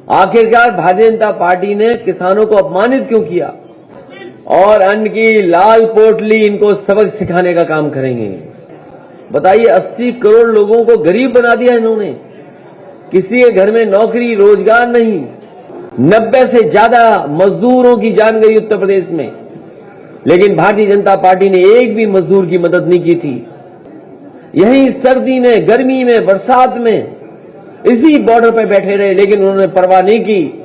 आखिरकार भारतीय जनता पार्टी ने किसानों को अपमानित क्यों किया और अन्न की लाल पोटली इनको सबक सिखाने का काम करेंगे। बताइए, 80 करोड़ लोगों को गरीब बना दिया इन्होंने। किसी के घर में नौकरी रोजगार नहीं। 90 से ज्यादा मजदूरों की जान गई उत्तर प्रदेश में, लेकिन भारतीय जनता पार्टी ने एक भी मजदूर की मदद नहीं की थी। यही सर्दी में, गर्मी में, बरसात में इसी बॉर्डर पर बैठे रहे, लेकिन उन्होंने परवाह नहीं की।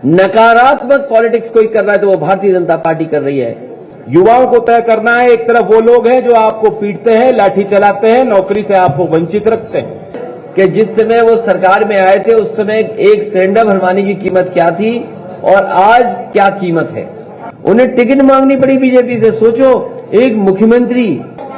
नकारात्मक पॉलिटिक्स कोई कर रहा है तो वो भारतीय जनता पार्टी कर रही है। युवाओं को तय करना है। एक तरफ वो लोग हैं जो आपको पीटते हैं, लाठी चलाते हैं, नौकरी से आपको वंचित रखते हैं। कि जिस समय वो सरकार में आए थे उस समय एक सिलेंडर भरवाने की कीमत क्या थी और आज क्या कीमत है। उन्हें टिकट मांगनी पड़ी बीजेपी से। सोचो, एक मुख्यमंत्री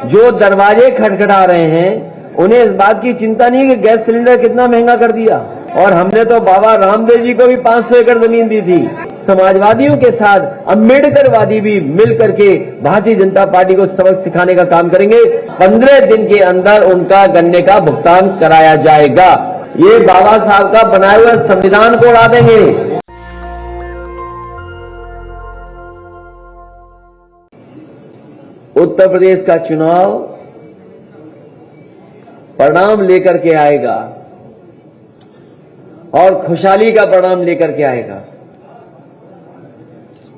जो दरवाजे खटखटा रहे हैं, उन्हें इस बात की चिंता नहीं है कि गैस सिलेंडर कितना महंगा कर दिया। और हमने तो बाबा रामदेव जी को भी 500 एकड़ जमीन दी थी। समाजवादियों के साथ अम्बेडकरवादी भी मिल करके भारतीय जनता पार्टी को सबक सिखाने का काम करेंगे। 15 दिन के अंदर उनका गन्ने का भुगतान कराया जाएगा। ये बाबा साहब का बनाए हुए संविधान को उड़ा देंगे। उत्तर प्रदेश का चुनाव परिणाम लेकर के आएगा और खुशहाली का परिणाम लेकर के आएगा।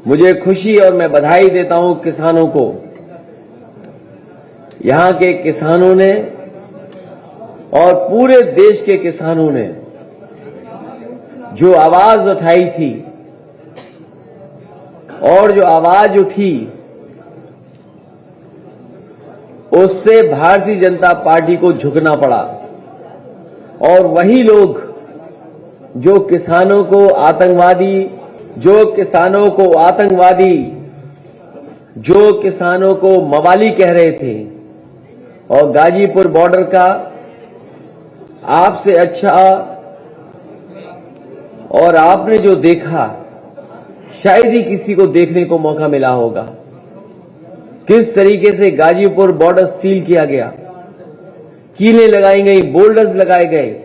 मुझे खुशी और मैं बधाई देता हूं किसानों को। यहां के किसानों ने और पूरे देश के किसानों ने जो आवाज उठाई थी और जो आवाज उठी, उससे भारतीय जनता पार्टी को झुकना पड़ा। और वही लोग जो किसानों को आतंकवादी, जो किसानों को मवाली कह रहे थे, और गाजीपुर बॉर्डर का आपसे अच्छा और आपने जो देखा शायद ही किसी को देखने को मौका मिला होगा। किस तरीके से गाजीपुर बॉर्डर सील किया गया, कीलें लगाई गई, बोल्डर्स लगाए गए,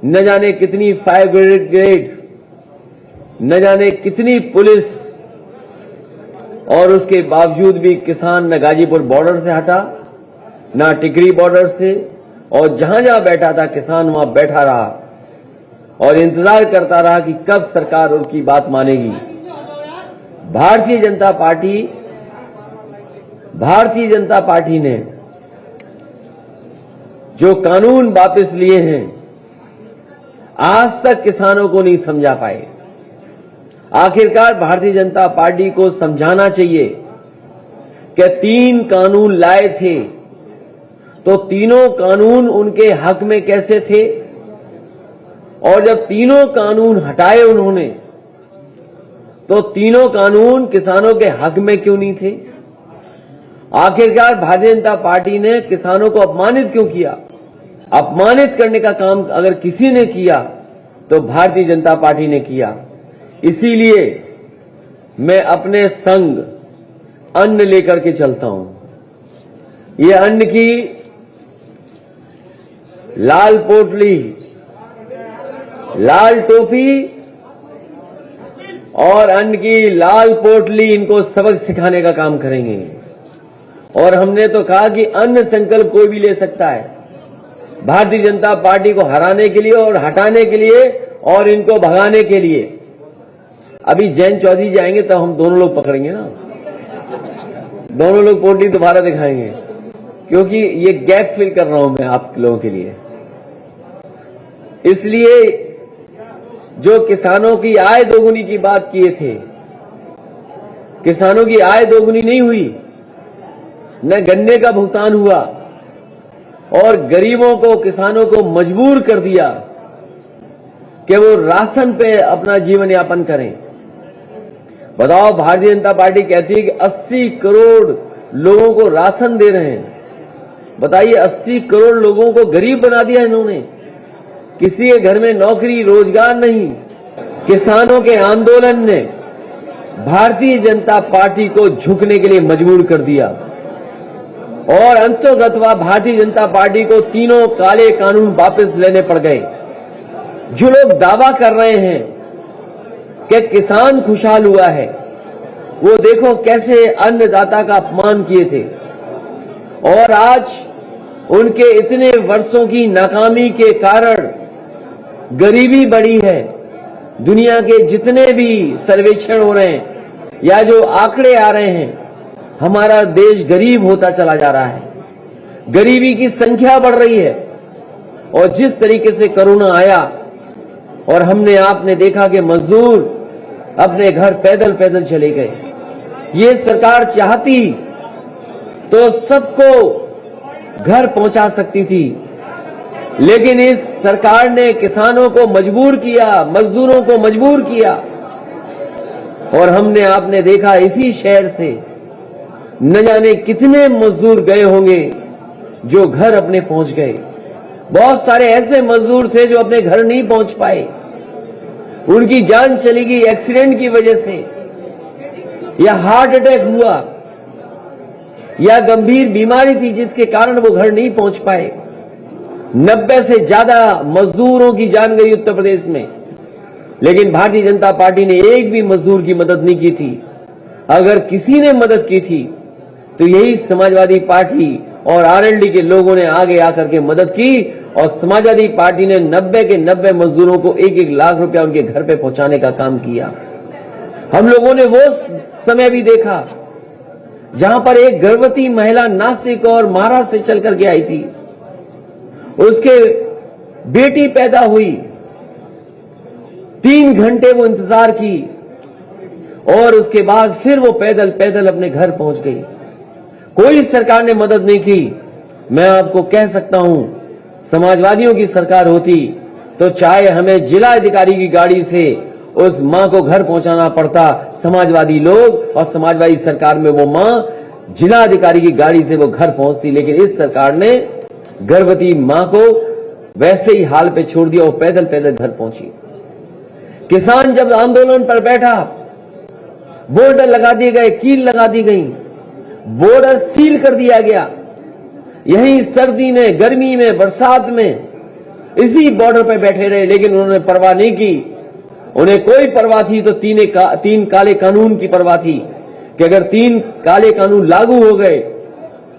न जाने कितनी फायर ब्रिगेड, न जाने कितनी पुलिस, और उसके बावजूद भी किसान न गाजीपुर बॉर्डर से हटा, न टिकरी बॉर्डर से, और जहां जहां बैठा था किसान वहां बैठा रहा और इंतजार करता रहा कि कब सरकार उनकी बात मानेगी। भारतीय जनता पार्टी ने जो कानून वापस लिए हैं, आज तक किसानों को नहीं समझा पाए। आखिरकार भारतीय जनता पार्टी को समझाना चाहिए कि 3 कानून लाए थे तो तीनों कानून उनके हक में कैसे थे, और जब तीनों कानून हटाए उन्होंने तो तीनों कानून किसानों के हक में क्यों नहीं थे। आखिरकार भारतीय जनता पार्टी ने किसानों को अपमानित क्यों किया। अपमानित करने का काम अगर किसी ने किया तो भारतीय जनता पार्टी ने किया। इसीलिए मैं अपने संग अन्न लेकर के चलता हूं। ये अन्न की लाल पोटली, लाल टोपी और अन्न की लाल पोटली इनको सबक सिखाने का काम करेंगे। और हमने तो कहा कि अन्न संकल्प कोई भी ले सकता है, भारतीय जनता पार्टी को हराने के लिए और हटाने के लिए और इनको भगाने के लिए। अभी जयंत चौधरी जाएंगे तो हम दोनों लोग पकड़ेंगे ना, दोनों लोग पोटली दोबारा दिखाएंगे, क्योंकि ये गैप फिल कर रहा हूं मैं आप लोगों के लिए। इसलिए जो किसानों की आय दोगुनी की बात किए थे, किसानों की आय दोगुनी नहीं हुई, न गन्ने का भुगतान हुआ, और गरीबों को, किसानों को मजबूर कर दिया कि वो राशन पे अपना जीवन यापन करें। बताओ, भारतीय जनता पार्टी कहती है कि 80 करोड़ लोगों को राशन दे रहे हैं। बताइए, 80 करोड़ लोगों को गरीब बना दिया इन्होंने। किसी के घर में नौकरी रोजगार नहीं। किसानों के आंदोलन ने भारतीय जनता पार्टी को झुकने के लिए मजबूर कर दिया, और अंततः भारतीय जनता पार्टी को तीनों काले कानून वापस लेने पड़ गए। जो लोग दावा कर रहे हैं कि किसान खुशहाल हुआ है, वो देखो कैसे अन्नदाता का अपमान किए थे और आज उनके इतने वर्षों की नाकामी के कारण गरीबी बढ़ी है। दुनिया के जितने भी सर्वेक्षण हो रहे हैं या जो आंकड़े आ रहे हैं, हमारा देश गरीब होता चला जा रहा है, गरीबी की संख्या बढ़ रही है। और जिस तरीके से कोरोना आया और आपने देखा कि मजदूर अपने घर पैदल पैदल चले गए। ये सरकार चाहती तो सबको घर पहुंचा सकती थी, लेकिन इस सरकार ने किसानों को मजबूर किया, मजदूरों को मजबूर किया। और आपने देखा इसी शहर से न जाने कितने मजदूर गए होंगे जो घर अपने पहुंच गए। बहुत सारे ऐसे मजदूर थे जो अपने घर नहीं पहुंच पाए, उनकी जान चली गई एक्सीडेंट की वजह से, या हार्ट अटैक हुआ, या गंभीर बीमारी थी जिसके कारण वो घर नहीं पहुंच पाए। 90 से ज्यादा मजदूरों की जान गई उत्तर प्रदेश में, लेकिन भारतीय जनता पार्टी ने एक भी मजदूर की मदद नहीं की थी। अगर किसी ने मदद की थी तो यही समाजवादी पार्टी और आरएलडी के लोगों ने आगे आकर के मदद की और समाजवादी पार्टी ने 90 के 90 मजदूरों को 1-1 लाख रुपया उनके घर पे पहुंचाने का काम किया। हम लोगों ने वो समय भी देखा जहां पर एक गर्भवती महिला नासिक और महाराष्ट्र से चल करके आई थी, उसके बेटी पैदा हुई, 3 घंटे वो इंतजार की और उसके बाद फिर वो पैदल पैदल अपने घर पहुंच गई। कोई सरकार ने मदद नहीं की। मैं आपको कह सकता हूं, समाजवादियों की सरकार होती तो चाहे हमें जिला अधिकारी की गाड़ी से उस मां को घर पहुंचाना पड़ता, समाजवादी लोग और समाजवादी सरकार में वो मां जिला अधिकारी की गाड़ी से वो घर पहुंचती। लेकिन इस सरकार ने गर्भवती मां को वैसे ही हाल पे छोड़ दिया, वो पैदल पैदल घर पहुंची। किसान जब आंदोलन पर बैठा, बॉर्डर लगा दिए गए, कील लगा दी गई, बॉर्डर सील कर दिया गया। यहीं सर्दी में, गर्मी में, बरसात में इसी बॉर्डर पर बैठे रहे, लेकिन उन्होंने परवाह नहीं की। उन्हें कोई परवाह थी तो 3 काले कानून की परवाह थी कि अगर 3 काले कानून लागू हो गए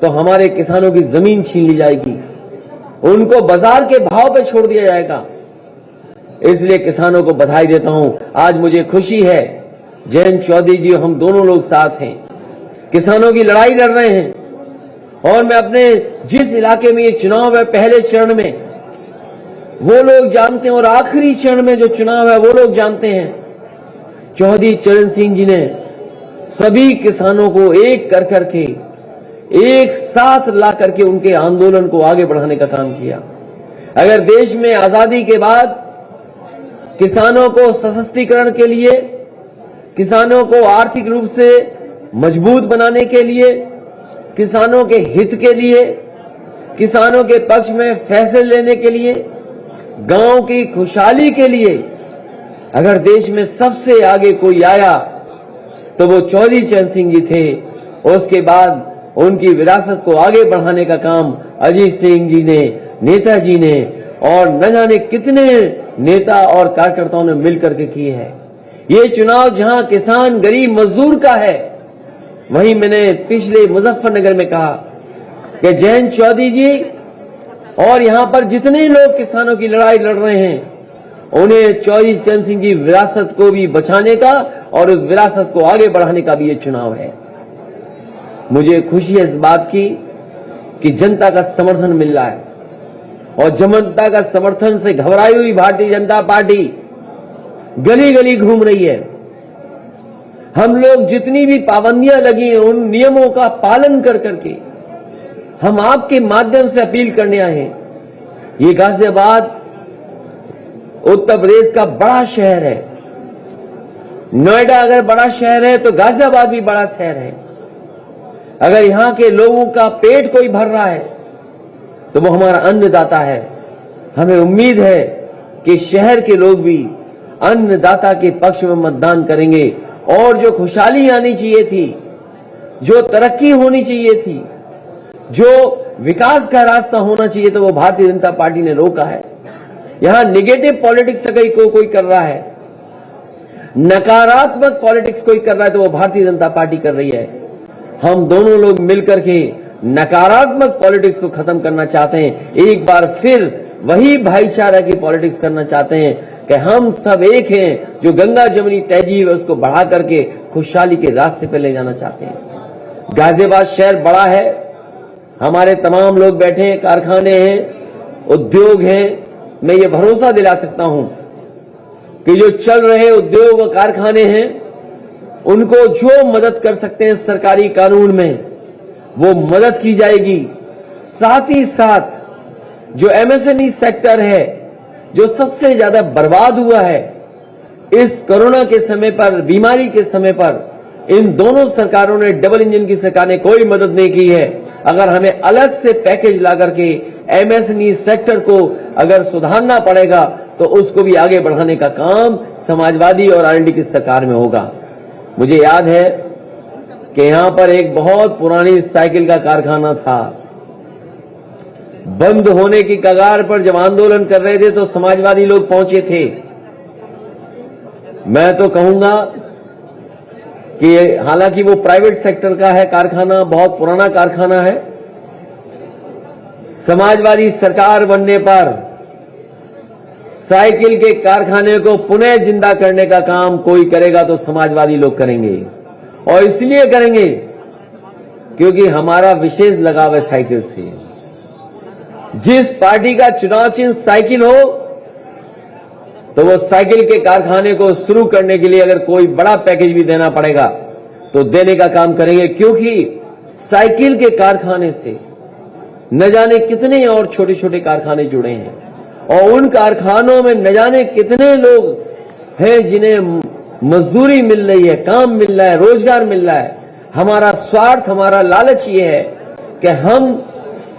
तो हमारे किसानों की जमीन छीन ली जाएगी, उनको बाजार के भाव पे छोड़ दिया जाएगा। इसलिए किसानों को बधाई देता हूं। आज मुझे खुशी है, जयंत चौधरी जी हम दोनों लोग साथ हैं, किसानों की लड़ाई लड़ रहे हैं। और मैं अपने जिस इलाके में ये चुनाव है, पहले चरण में वो लोग जानते हैं और आखिरी चरण में जो चुनाव है वो लोग जानते हैं। चौधरी चरण सिंह जी ने सभी किसानों को एक कर करके एक साथ ला करके उनके आंदोलन को आगे बढ़ाने का काम किया। अगर देश में आजादी के बाद किसानों को सशक्तिकरण के लिए, किसानों को आर्थिक रूप से मजबूत बनाने के लिए, किसानों के हित के लिए, किसानों के पक्ष में फैसले लेने के लिए, गांव की खुशहाली के लिए अगर देश में सबसे आगे कोई आया तो वो चौधरी चरण सिंह जी थे। उसके बाद उनकी विरासत को आगे बढ़ाने का काम अजीत सिंह जी ने, नेताजी ने और न जाने कितने नेता और कार्यकर्ताओं ने मिलकर के किए हैं। ये चुनाव जहां किसान, गरीब, मजदूर का है, वहीं मैंने पिछले मुजफ्फरनगर में कहा कि जयंत चौधरी जी और यहां पर जितने लोग किसानों की लड़ाई लड़ रहे हैं, उन्हें चौधरी चरण सिंह की विरासत को भी बचाने का और उस विरासत को आगे बढ़ाने का भी ये चुनाव है। मुझे खुशी है इस बात की कि जनता का समर्थन मिल रहा है और जनता का समर्थन से घबराई हुई भारतीय जनता पार्टी गली गली घूम रही है। हम लोग जितनी भी पाबंदियां लगी हैं उन नियमों का पालन कर करके हम आपके माध्यम से अपील करने आए हैं। ये गाजियाबाद उत्तर प्रदेश का बड़ा शहर है। नोएडा अगर बड़ा शहर है तो गाजियाबाद भी बड़ा शहर है। अगर यहां के लोगों का पेट कोई भर रहा है तो वो हमारा अन्नदाता है। हमें उम्मीद है कि शहर के लोग भी अन्नदाता के पक्ष में मतदान करेंगे और जो खुशहाली आनी चाहिए थी, जो तरक्की होनी चाहिए थी, जो विकास का रास्ता होना चाहिए, तो वो भारतीय जनता पार्टी ने रोका है। यहां निगेटिव पॉलिटिक्स अगर कोई कर रहा है, नकारात्मक पॉलिटिक्स कोई कर रहा है, तो वो भारतीय जनता पार्टी कर रही है। हम दोनों लोग मिलकर के नकारात्मक पॉलिटिक्स को खत्म करना चाहते हैं। एक बार फिर वही भाईचारा की पॉलिटिक्स करना चाहते हैं कि हम सब एक हैं, जो गंगा जमुनी तहजीब है उसको बढ़ा करके खुशहाली के रास्ते पर ले जाना चाहते हैं। गाजियाबाद शहर बड़ा है, हमारे तमाम लोग बैठे हैं, कारखाने हैं, उद्योग हैं। मैं ये भरोसा दिला सकता हूं कि जो चल रहे उद्योग व कारखाने हैं, उनको जो मदद कर सकते हैं सरकारी कानून में, वो मदद की जाएगी। साथ ही साथ जो एमएसएमई सेक्टर है, जो सबसे ज्यादा बर्बाद हुआ है इस कोरोना के समय पर, बीमारी के समय पर, इन दोनों सरकारों ने, डबल इंजन की सरकार ने कोई मदद नहीं की है। अगर हमें अलग से पैकेज ला करके एमएसएमई सेक्टर को अगर सुधारना पड़ेगा, तो उसको भी आगे बढ़ाने का काम समाजवादी और आरएलडी की सरकार में होगा। मुझे याद है कि यहां पर एक बहुत पुरानी साइकिल का कारखाना था, बंद होने की कगार पर जब आंदोलन कर रहे थे तो समाजवादी लोग पहुंचे थे। मैं तो कहूंगा कि हालांकि वो प्राइवेट सेक्टर का है कारखाना, बहुत पुराना कारखाना है, समाजवादी सरकार बनने पर साइकिल के कारखाने को पुनः जिंदा करने का काम कोई करेगा तो समाजवादी लोग करेंगे। और इसलिए करेंगे क्योंकि हमारा विशेष लगाव है साइकिल से। जिस पार्टी का चुनाव चिन्ह साइकिल हो, तो वो साइकिल के कारखाने को शुरू करने के लिए अगर कोई बड़ा पैकेज भी देना पड़ेगा तो देने का काम करेंगे। क्योंकि साइकिल के कारखाने से न जाने कितने और छोटे छोटे कारखाने जुड़े हैं, और उन कारखानों में न जाने कितने लोग हैं जिन्हें मजदूरी मिल रही है, काम मिल रहा है, रोजगार मिल रहा है। हमारा स्वार्थ, हमारा लालच ये है कि हम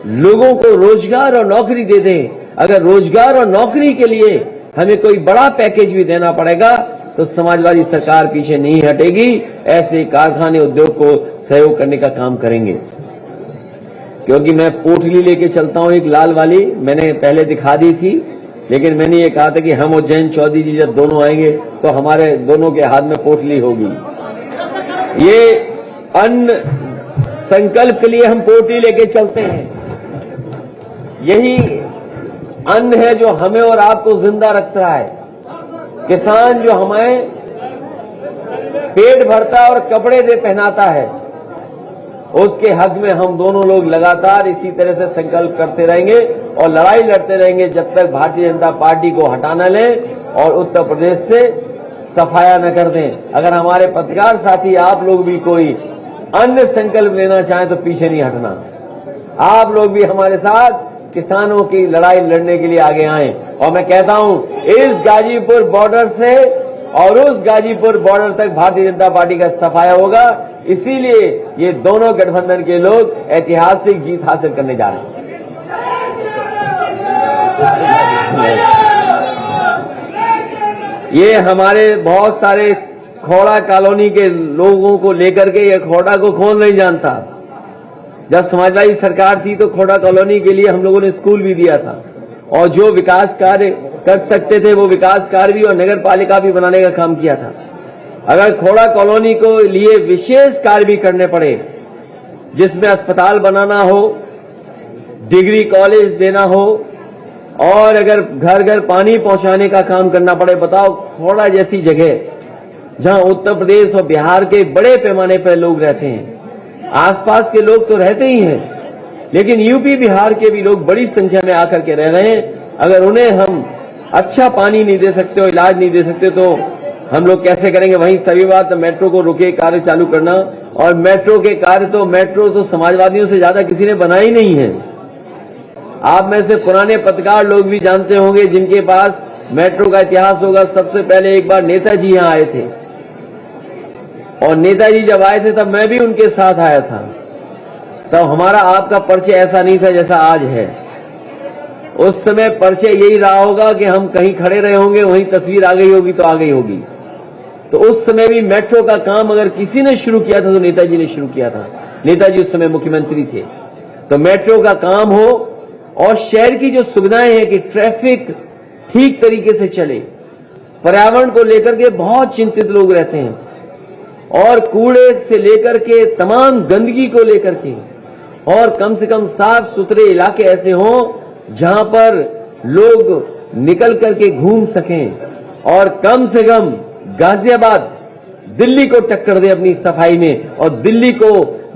लोगों को रोजगार और नौकरी दे दें। अगर रोजगार और नौकरी के लिए हमें कोई बड़ा पैकेज भी देना पड़ेगा तो समाजवादी सरकार पीछे नहीं हटेगी। ऐसे कारखाने, उद्योग को सहयोग करने का काम करेंगे। क्योंकि मैं पोटली लेके चलता हूं, एक लाल वाली, मैंने पहले दिखा दी थी, लेकिन मैंने ये कहा था कि हम और जयंत चौधरी जी जब दोनों आएंगे तो हमारे दोनों के हाथ में पोटली होगी। ये अन्न संकल्प के लिए हम पोटली लेके चलते हैं। यही अन्न है जो हमें और आपको जिंदा रखता है। किसान जो हमें पेट भरता है और कपड़े दे पहनाता है, उसके हक में हम दोनों लोग लगातार इसी तरह से संकल्प करते रहेंगे और लड़ाई लड़ते रहेंगे जब तक भारतीय जनता पार्टी को हटा न लें और उत्तर प्रदेश से सफाया न कर दें। अगर हमारे पत्रकार साथी आप लोग भी कोई अन्य संकल्प लेना चाहें तो पीछे नहीं हटना। आप लोग भी हमारे साथ किसानों की लड़ाई लड़ने के लिए आगे आए। और मैं कहता हूं, इस गाजीपुर बॉर्डर से और उस गाजीपुर बॉर्डर तक भारतीय जनता पार्टी का सफाया होगा। इसीलिए ये दोनों गठबंधन के लोग ऐतिहासिक जीत हासिल करने जा रहे हैं। ये हमारे बहुत सारे खोड़ा कॉलोनी के लोगों को लेकर के ये खोड़ा को कौन नहीं जानता। जब समाजवादी सरकार थी तो खोड़ा कॉलोनी के लिए हम लोगों ने स्कूल भी दिया था, और जो विकास कार्य कर सकते थे वो विकास कार्य भी और नगर पालिका भी बनाने का काम किया था। अगर खोड़ा कॉलोनी को लिए विशेष कार्य भी करने पड़े, जिसमें अस्पताल बनाना हो, डिग्री कॉलेज देना हो, और अगर घर घर पानी पहुंचाने का काम करना पड़े, बताओ खोड़ा जैसी जगह जहां उत्तर प्रदेश और बिहार के बड़े पैमाने पर लोग रहते हैं, आसपास के लोग तो रहते ही हैं, लेकिन यूपी बिहार के भी लोग बड़ी संख्या में आकर के रह रहे हैं। अगर उन्हें हम अच्छा पानी नहीं दे सकते और इलाज नहीं दे सकते तो हम लोग कैसे करेंगे। वहीं सभी बात मेट्रो को रुके कार्य चालू करना, और मेट्रो के कार्य तो मेट्रो तो समाजवादियों से ज्यादा किसी ने बनाई नहीं है। आप में से पुराने पत्रकार लोग भी जानते होंगे जिनके पास मेट्रो का इतिहास होगा। सबसे पहले एक बार नेताजी यहां आए थे, और नेताजी जब आए थे तब मैं भी उनके साथ आया था। तब हमारा आपका परिचय ऐसा नहीं था जैसा आज है। उस समय परिचय यही रहा होगा कि हम कहीं खड़े रहे होंगे, वहीं तस्वीर आ गई होगी तो आ गई होगी। तो उस समय भी मेट्रो का काम अगर किसी ने शुरू किया था तो नेताजी ने शुरू किया था। नेताजी उस समय मुख्यमंत्री थे। तो मेट्रो का काम हो और शहर की जो सुविधाएं हैं कि ट्रैफिक ठीक तरीके से चले। पर्यावरण को लेकर के बहुत चिंतित लोग रहते हैं और कूड़े से लेकर के तमाम गंदगी को लेकर के, और कम से कम साफ सुथरे इलाके ऐसे हों जहां पर लोग निकल करके घूम सकें, और कम से कम गाजियाबाद दिल्ली को टक्कर दे अपनी सफाई में और दिल्ली को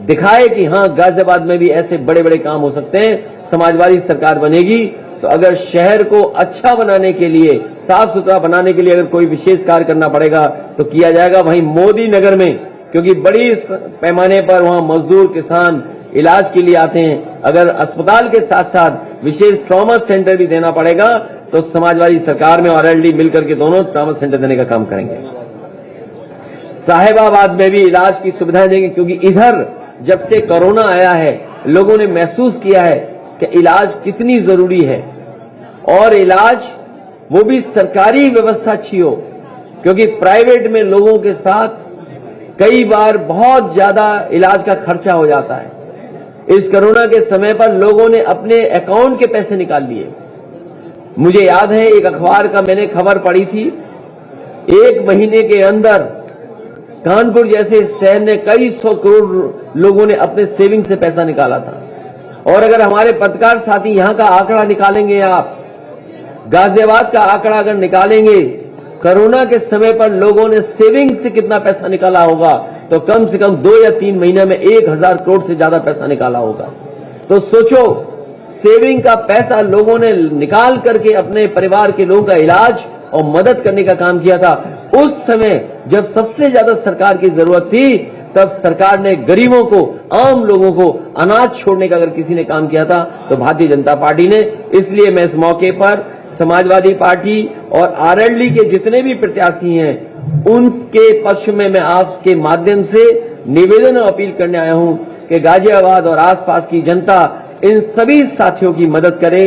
दिखाए कि हां गाजियाबाद में भी ऐसे बड़े बड़े काम हो सकते हैं। समाजवादी सरकार बनेगी तो अगर शहर को अच्छा बनाने के लिए, साफ सुथरा बनाने के लिए अगर कोई विशेष कार्य करना पड़ेगा तो किया जाएगा। वहीं मोदी नगर में, क्योंकि बड़ी पैमाने पर वहां मजदूर किसान इलाज के लिए आते हैं, अगर अस्पताल के साथ साथ विशेष ट्रॉमा सेंटर भी देना पड़ेगा तो समाजवादी सरकार में और आरएलडी मिलकर के दोनों ट्रॉमा सेंटर देने का काम करेंगे। साहिबाबाद में भी इलाज की सुविधाएं देंगे, क्योंकि इधर जब से कोरोना आया है लोगों ने महसूस किया है कि इलाज कितनी जरूरी है, और इलाज वो भी सरकारी व्यवस्था अच्छी हो, क्योंकि प्राइवेट में लोगों के साथ कई बार बहुत ज्यादा इलाज का खर्चा हो जाता है। इस कोरोना के समय पर लोगों ने अपने अकाउंट के पैसे निकाल लिए। मुझे याद है एक अखबार का मैंने खबर पढ़ी थी, 1 महीने के अंदर कानपुर जैसे शहर ने कई 100 करोड़ लोगों ने अपने सेविंग से पैसा निकाला था। और अगर हमारे पत्रकार साथी यहां का आंकड़ा निकालेंगे, आप गाजियाबाद का आंकड़ा अगर निकालेंगे, कोरोना के समय पर लोगों ने सेविंग से कितना पैसा निकाला होगा, तो कम से कम 2 या 3 महीने में 1000 करोड़ से ज्यादा पैसा निकाला होगा। तो सोचो, सेविंग का पैसा लोगों ने निकाल करके अपने परिवार के लोगों का इलाज और मदद करने का काम किया था। उस समय जब सबसे ज्यादा सरकार की जरूरत थी, तब सरकार ने गरीबों को, आम लोगों को अनाज छोड़ने का अगर किसी ने काम किया था तो भारतीय जनता पार्टी ने। इसलिए मैं इस मौके पर समाजवादी पार्टी और आरएलडी के जितने भी प्रत्याशी हैं उनके पक्ष में मैं आपके माध्यम से निवेदन और अपील करने आया हूं कि गाजियाबाद और आसपास की जनता इन सभी साथियों की मदद करे।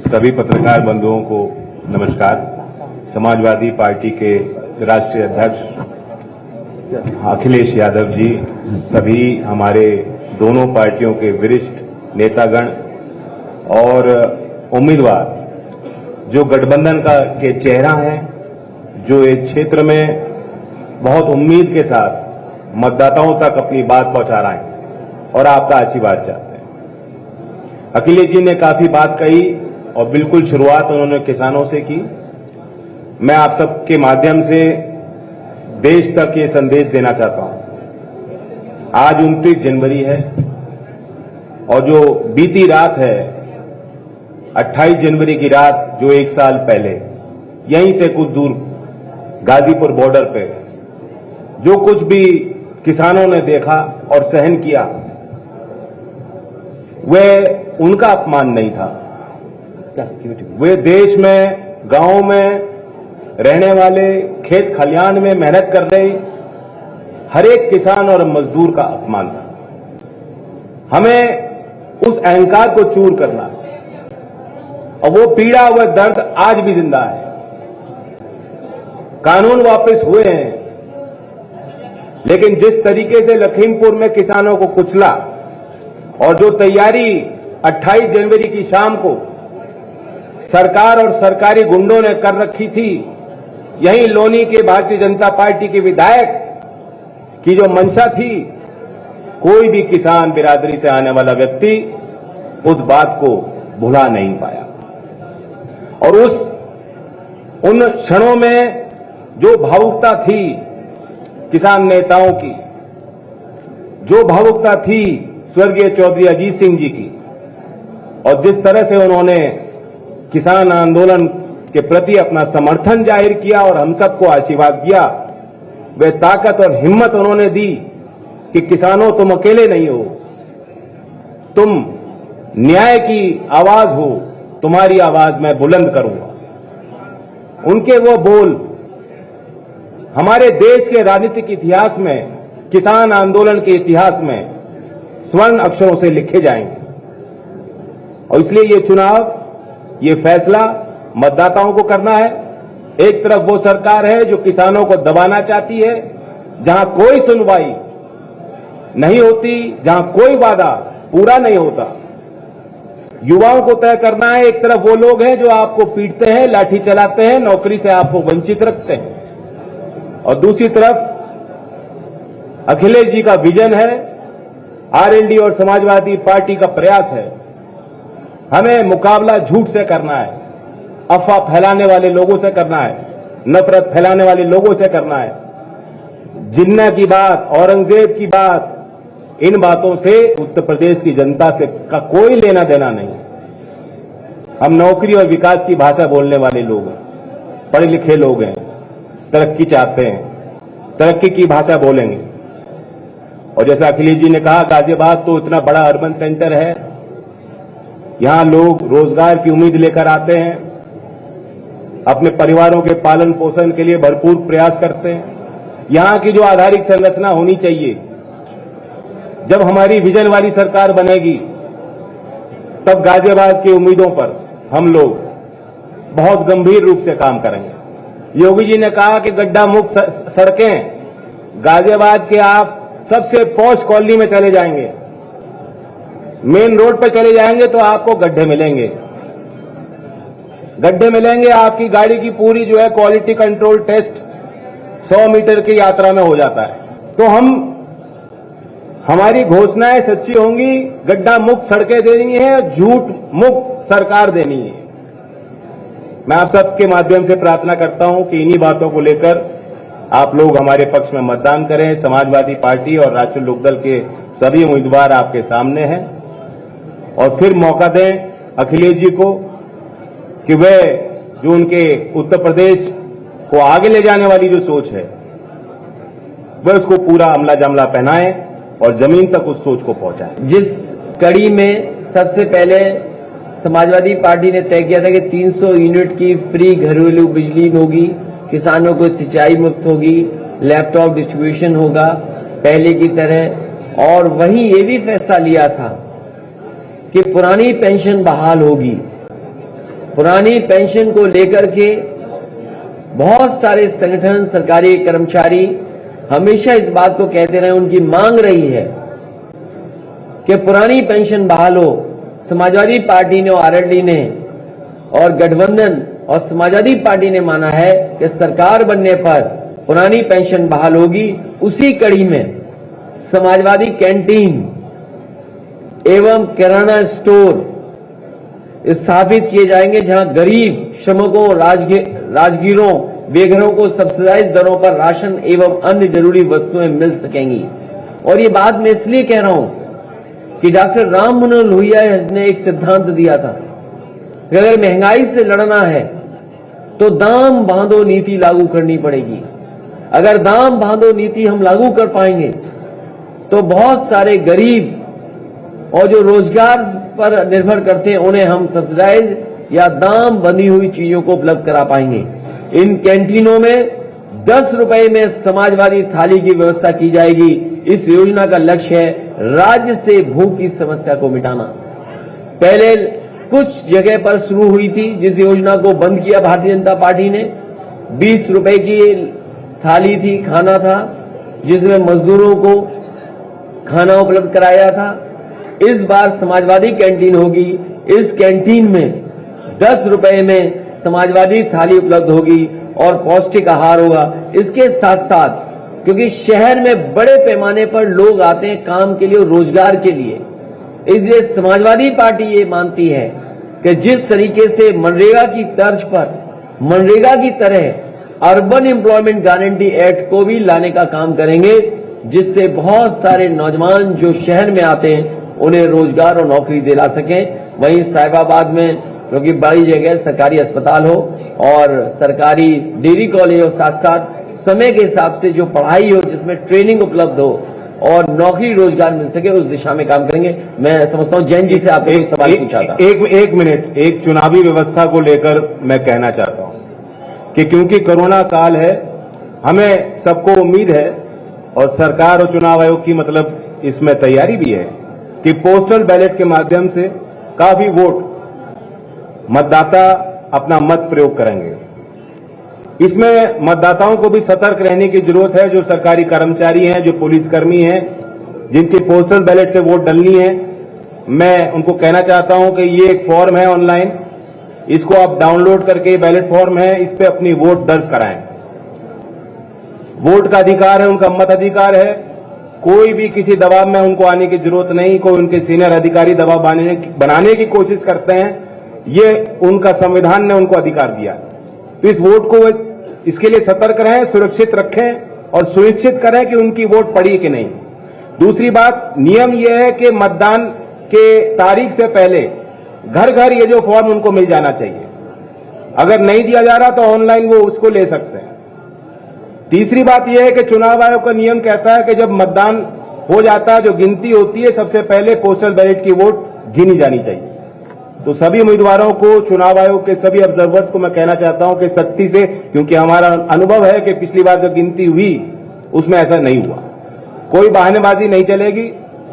सभी पत्रकार बंधुओं को नमस्कार। समाजवादी पार्टी के राष्ट्रीय अध्यक्ष अखिलेश यादव जी, सभी हमारे दोनों पार्टियों के वरिष्ठ नेतागण और उम्मीदवार जो गठबंधन के चेहरा हैं, जो इस क्षेत्र में बहुत उम्मीद के साथ मतदाताओं तक अपनी बात पहुंचा रहे हैं और आपका आशीर्वाद चाहते हैं। अखिलेश जी ने काफी बात कही और बिल्कुल शुरुआत उन्होंने किसानों से की। मैं आप सबके माध्यम से देश तक ये संदेश देना चाहता हूं। आज 29 जनवरी है और जो बीती रात है 28 जनवरी की रात, जो 1 साल पहले यहीं से कुछ दूर गाजीपुर बॉर्डर पे जो कुछ भी किसानों ने देखा और सहन किया, वह उनका अपमान नहीं था। वे देश में, गांव में रहने वाले, खेत खलियान में मेहनत कर रहे हर एक किसान और मजदूर का अपमान था। हमें उस अहंकार को चूर करना और वो पीड़ा, वह दर्द आज भी जिंदा है। कानून वापस हुए हैं, लेकिन जिस तरीके से लखीमपुर में किसानों को कुचला और जो तैयारी 28 जनवरी की शाम को सरकार और सरकारी गुंडों ने कर रखी थी, यहीं लोनी के भारतीय जनता पार्टी के विधायक की जो मंशा थी, कोई भी किसान बिरादरी से आने वाला व्यक्ति उस बात को भुला नहीं पाया। और उन क्षणों में जो भावुकता थी किसान नेताओं की, जो भावुकता थी स्वर्गीय चौधरी अजीत सिंह जी की, और जिस तरह से उन्होंने किसान आंदोलन के प्रति अपना समर्थन जाहिर किया और हम सबको आशीर्वाद दिया, वह ताकत और हिम्मत उन्होंने दी कि किसानों, तुम अकेले नहीं हो, तुम न्याय की आवाज हो, तुम्हारी आवाज मैं बुलंद करूंगा। उनके वो बोल हमारे देश के राजनीतिक इतिहास में, किसान आंदोलन के इतिहास में स्वर्ण अक्षरों से लिखे जाएंगे। और इसलिए ये चुनाव, ये फैसला मतदाताओं को करना है। एक तरफ वो सरकार है जो किसानों को दबाना चाहती है, जहां कोई सुनवाई नहीं होती, जहां कोई वादा पूरा नहीं होता, युवाओं को तय करना है। एक तरफ वो लोग हैं जो आपको पीटते हैं, लाठी चलाते हैं, नौकरी से आपको वंचित रखते हैं, और दूसरी तरफ अखिलेश जी का विजन है, आरएलडी और समाजवादी पार्टी का प्रयास है। हमें मुकाबला झूठ से करना है, अफवाह फैलाने वाले लोगों से करना है, नफरत फैलाने वाले लोगों से करना है। जिन्ना की बात, औरंगजेब की बात, इन बातों से उत्तर प्रदेश की जनता से का कोई लेना देना नहीं। हम नौकरी और विकास की भाषा बोलने वाले लोग हैं, पढ़े लिखे लोग हैं, तरक्की चाहते हैं, तरक्की की भाषा बोलेंगे। और जैसा अखिलेश जी ने कहा, गाजियाबाद तो इतना बड़ा अर्बन सेंटर है, यहां लोग रोजगार की उम्मीद लेकर आते हैं, अपने परिवारों के पालन पोषण के लिए भरपूर प्रयास करते हैं। यहां की जो आधारिक संरचना होनी चाहिए, जब हमारी विजन वाली सरकार बनेगी, तब गाजियाबाद की उम्मीदों पर हम लोग बहुत गंभीर रूप से काम करेंगे। योगी जी ने कहा कि गड्ढा मुक्त सड़कें, गाजियाबाद के आप सबसे पॉश कॉलोनी में चले जाएंगे, मेन रोड पर चले जाएंगे तो आपको गड्ढे मिलेंगे, गड्ढे मिलेंगे। आपकी गाड़ी की पूरी जो है क्वालिटी कंट्रोल टेस्ट 100 मीटर की यात्रा में हो जाता है। तो हमारी घोषणाएं सच्ची होंगी, गड्ढा मुक्त सड़कें देनी है, झूठ मुक्त सरकार देनी है। मैं आप सबके माध्यम से प्रार्थना करता हूं कि इन्हीं बातों को लेकर आप लोग हमारे पक्ष में मतदान करें। समाजवादी पार्टी और राष्ट्रीय लोकदल के सभी उम्मीदवार आपके सामने हैं, और फिर मौका दें अखिलेश जी को कि वे जो उनके उत्तर प्रदेश को आगे ले जाने वाली जो सोच है, वह उसको पूरा अमला जमला पहनाएं और जमीन तक उस सोच को पहुंचाएं। जिस कड़ी में सबसे पहले समाजवादी पार्टी ने तय किया था कि 300 यूनिट की फ्री घरेलू बिजली होगी, किसानों को सिंचाई मुफ्त होगी, लैपटॉप डिस्ट्रीब्यूशन होगा पहले की तरह, और वहीं ये भी फैसला लिया था कि पुरानी पेंशन बहाल होगी। पुरानी पेंशन को लेकर के बहुत सारे संगठन, सरकारी कर्मचारी हमेशा इस बात को कहते रहे, उनकी मांग रही है कि पुरानी पेंशन बहाल हो। समाजवादी पार्टी ने और आरएलडी ने और गठबंधन और समाजवादी पार्टी ने माना है कि सरकार बनने पर पुरानी पेंशन बहाल होगी। उसी कड़ी में समाजवादी कैंटीन एवं किराना स्टोर स्थापित किए जाएंगे, जहां गरीब श्रमिकों, राजगीरों, बेघरों को सब्सिडाइज दरों पर राशन एवं अन्य जरूरी वस्तुएं मिल सकेंगी। और ये बात मैं इसलिए कह रहा हूं कि डॉक्टर राम मनोहर लोहिया ने एक सिद्धांत दिया था कि अगर महंगाई से लड़ना है तो दाम बांधो नीति लागू करनी पड़ेगी। अगर दाम बांधो नीति हम लागू कर पाएंगे तो बहुत सारे गरीब और जो रोजगार पर निर्भर करते हैं, उन्हें हम सब्सिडाइज या दाम बंधी हुई चीजों को उपलब्ध करा पाएंगे। इन कैंटीनों में 10 रुपए में समाजवादी थाली की व्यवस्था की जाएगी। इस योजना का लक्ष्य है राज्य से भूख की समस्या को मिटाना। पहले कुछ जगह पर शुरू हुई थी, जिस योजना को बंद किया भारतीय जनता पार्टी ने। 20 रुपए की थाली थी, खाना था, जिसमें मजदूरों को खाना उपलब्ध कराया था। इस बार समाजवादी कैंटीन होगी। इस कैंटीन में 10 रुपए में समाजवादी थाली उपलब्ध होगी और पौष्टिक आहार होगा। इसके साथ साथ, क्योंकि शहर में बड़े पैमाने पर लोग आते हैं काम के लिए और रोजगार के लिए, इसलिए समाजवादी पार्टी ये मानती है कि जिस तरीके से मनरेगा की तर्ज पर, मनरेगा की तरह अर्बन एम्प्लॉयमेंट गारंटी एक्ट को भी लाने का काम करेंगे, जिससे बहुत सारे नौजवान जो शहर में आते हैं उन्हें रोजगार और नौकरी दिला सकें। वहीं साहिबाबाद में, क्योंकि बड़ी जगह सरकारी अस्पताल हो और सरकारी डिग्री कॉलेज हो, साथ साथ समय के हिसाब से जो पढ़ाई हो, जिसमें ट्रेनिंग उपलब्ध हो और नौकरी रोजगार मिल सके, उस दिशा में काम करेंगे। मैं समझता हूं जैन जी से आपने एक सवाल पूछा था। एक मिनट, एक चुनावी व्यवस्था को लेकर मैं कहना चाहता हूं कि क्योंकि कोरोना काल है, हमें सबको उम्मीद है और सरकार और चुनाव आयोग की मतलब इसमें तैयारी भी है कि पोस्टल बैलेट के माध्यम से काफी वोट मतदाता अपना मत प्रयोग करेंगे। इसमें मतदाताओं को भी सतर्क रहने की जरूरत है। जो सरकारी कर्मचारी हैं, जो पुलिसकर्मी हैं, जिनकी पोस्टल बैलेट से वोट डलनी है, मैं उनको कहना चाहता हूं कि ये एक फॉर्म है ऑनलाइन, इसको आप डाउनलोड करके, बैलेट फॉर्म है, इस पे अपनी वोट दर्ज कराएं। वोट का अधिकार है, उनका मत अधिकार है। कोई भी किसी दबाव में उनको आने की जरूरत नहीं। कोई उनके सीनियर अधिकारी दबाव बनाने की कोशिश करते हैं, ये उनका संविधान ने उनको अधिकार दिया। तो इस वोट को इसके लिए सतर्क रहें, सुरक्षित रखें और सुनिश्चित करें कि उनकी वोट पड़ी कि नहीं। दूसरी बात, नियम यह है कि मतदान के तारीख से पहले घर घर ये जो फॉर्म उनको मिल जाना चाहिए। अगर नहीं दिया जा रहा तो ऑनलाइन वो उसको ले सकते हैं। तीसरी बात यह है कि चुनाव आयोग का नियम कहता है कि जब मतदान हो जाता है, जो गिनती होती है, सबसे पहले पोस्टल बैलेट की वोट गिनी जानी चाहिए। तो सभी उम्मीदवारों को, चुनाव आयोग के सभी ऑब्जर्वर्स को मैं कहना चाहता हूं कि सख्ती से, क्योंकि हमारा अनुभव है कि पिछली बार जब गिनती हुई उसमें ऐसा नहीं हुआ। कोई बहानेबाजी नहीं चलेगी,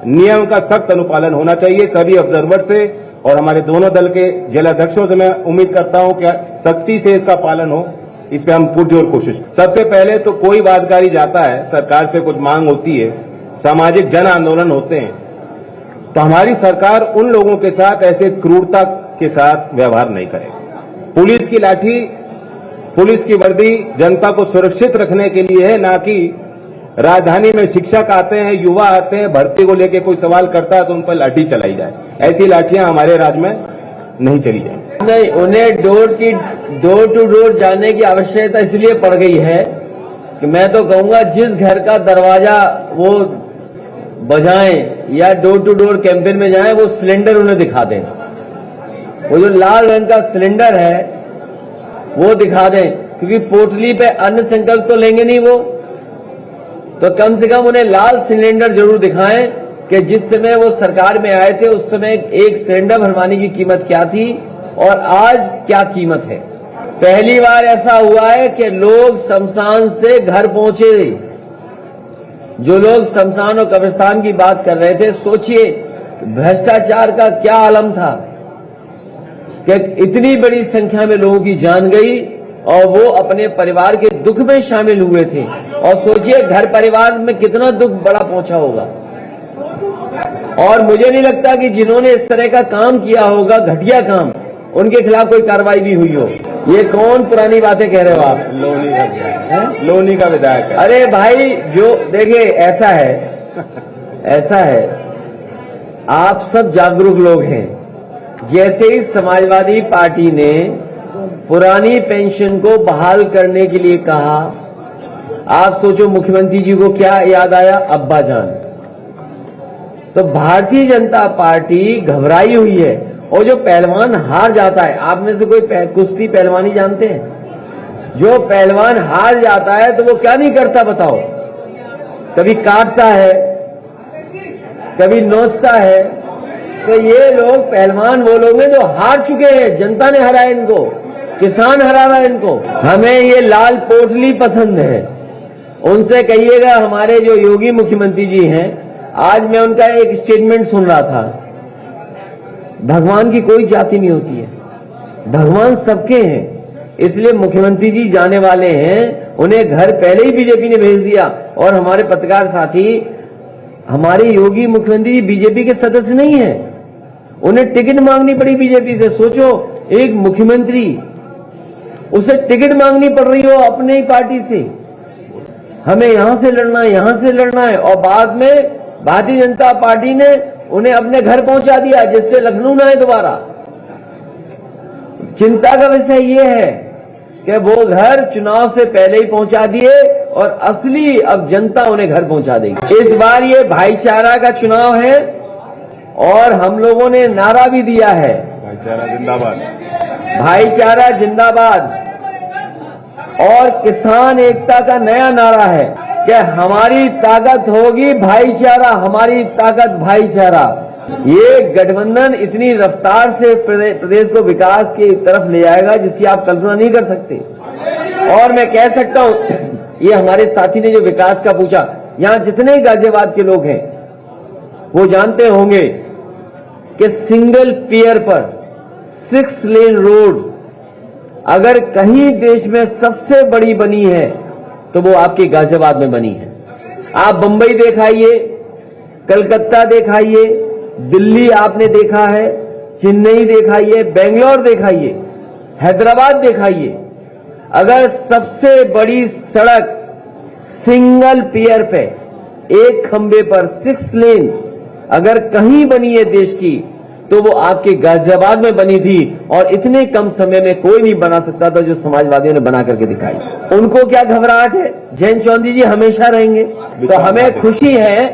नियम का सख्त अनुपालन होना चाहिए सभी ऑब्जर्वर से, और हमारे दोनों दल के जिलाध्यक्षों से मैं उम्मीद करता हूं कि सख्ती से इसका पालन हो। इस पे हम पुरजोर कोशिश। सबसे पहले तो कोई वादकारी जाता है, सरकार से कुछ मांग होती है, सामाजिक जन आंदोलन होते हैं, तो हमारी सरकार उन लोगों के साथ ऐसे क्रूरता के साथ व्यवहार नहीं करेगी। पुलिस की लाठी, पुलिस की वर्दी जनता को सुरक्षित रखने के लिए है, ना कि राजधानी में शिक्षक आते हैं, युवा आते हैं, भर्ती को लेकर कोई सवाल करता है तो उन पर लाठी चलाई जाए। ऐसी लाठियां हमारे राज्य में नहीं चली जाएंगी। नहीं, उन्हें डोर टू डोर जाने की आवश्यकता इसलिए पड़ गई है कि मैं तो कहूंगा जिस घर का दरवाजा वो बजाएं या डोर टू डोर कैंपेन में जाएं, वो सिलेंडर उन्हें दिखा दें। वो जो लाल रंग का सिलेंडर है वो दिखा दें, क्योंकि पोटली पे अन्न संकल्प तो लेंगे नहीं वो, तो कम से कम उन्हें लाल सिलेंडर जरूर दिखाएं कि जिस समय वो सरकार में आए थे उस समय एक सिलेंडर भरवाने की कीमत क्या थी और आज क्या कीमत है। पहली बार ऐसा हुआ है कि लोग शमशान से घर पहुंचे। जो लोग शमशान और कब्रिस्तान की बात कर रहे थे, सोचिए भ्रष्टाचार का क्या आलम था कि इतनी बड़ी संख्या में लोगों की जान गई और वो अपने परिवार के दुख में शामिल हुए थे। और सोचिए घर परिवार में कितना दुख बड़ा पहुंचा होगा। और मुझे नहीं लगता कि जिन्होंने इस तरह का काम किया होगा, घटिया काम, उनके खिलाफ कोई कार्रवाई भी हुई हो। ये कौन पुरानी बातें कह रहे हो आप? लोनी का विधायक है। अरे भाई, जो देखिए ऐसा है, आप सब जागरूक लोग हैं। जैसे ही समाजवादी पार्टी ने पुरानी पेंशन को बहाल करने के लिए कहा, आप सोचो मुख्यमंत्री जी को क्या याद आया? अब्बा जान। तो भारतीय जनता पार्टी घबराई हुई है। और जो पहलवान हार जाता है, आप में से कोई कुश्ती पहलवानी जानते हैं? जो पहलवान हार जाता है तो वो क्या नहीं करता बताओ? कभी काटता है, कभी नोचता है। तो ये लोग पहलवान वो लोग हैं जो हार चुके हैं, जनता ने हराया इनको, किसान हरा रहा है इनको। हमें ये लाल पोटली पसंद है। उनसे कहिएगा, हमारे जो योगी मुख्यमंत्री जी हैं, आज मैं उनका एक स्टेटमेंट सुन रहा था, भगवान की कोई जाति नहीं होती है, भगवान सबके हैं। इसलिए मुख्यमंत्री जी जाने वाले हैं, उन्हें घर पहले ही बीजेपी ने भेज दिया। और हमारे पत्रकार साथी, हमारे योगी मुख्यमंत्री बीजेपी के सदस्य नहीं है, उन्हें टिकट मांगनी पड़ी बीजेपी से। सोचो, एक मुख्यमंत्री, उसे टिकट मांगनी पड़ रही हो अपने ही पार्टी से, हमें यहां से लड़ना है, यहां से लड़ना है। और बाद में भारतीय जनता पार्टी ने उन्हें अपने घर पहुंचा दिया, जिससे लखनऊ न आए दोबारा। चिंता का विषय यह है कि वो घर चुनाव से पहले ही पहुंचा दिए और असली अब जनता उन्हें घर पहुंचा देगी। इस बार ये भाईचारा का चुनाव है और हम लोगों ने नारा भी दिया है, भाईचारा जिंदाबाद, भाईचारा जिंदाबाद। और किसान एकता का नया नारा है कि हमारी ताकत होगी भाईचारा, हमारी ताकत भाईचारा। ये गठबंधन इतनी रफ्तार से प्रदेश को विकास की तरफ ले जाएगा जिसकी आप कल्पना नहीं कर सकते। और मैं कह सकता हूं, ये हमारे साथी ने जो विकास का पूछा, यहां जितने गाजियाबाद के लोग हैं वो जानते होंगे कि सिंगल पियर पर 6 लेन रोड अगर कहीं देश में सबसे बड़ी बनी है तो वो आपके गाजियाबाद में बनी है। आप बंबई देखाइए, कलकत्ता देखाइए, दिल्ली आपने देखा है, चेन्नई दिखाइए, बेंगलोर दिखाइए, हैदराबाद दिखाइए, अगर सबसे बड़ी सड़क सिंगल पियर पे, एक खंबे पर 6 लेन अगर कहीं बनी है देश की, तो वो आपके गाजियाबाद में बनी थी, और इतने कम समय में कोई नहीं बना सकता था जो समाजवादियों ने बना करके दिखाई। उनको क्या घबराहट है? जैन चौधरी जी हमेशा रहेंगे। तो हमें खुशी है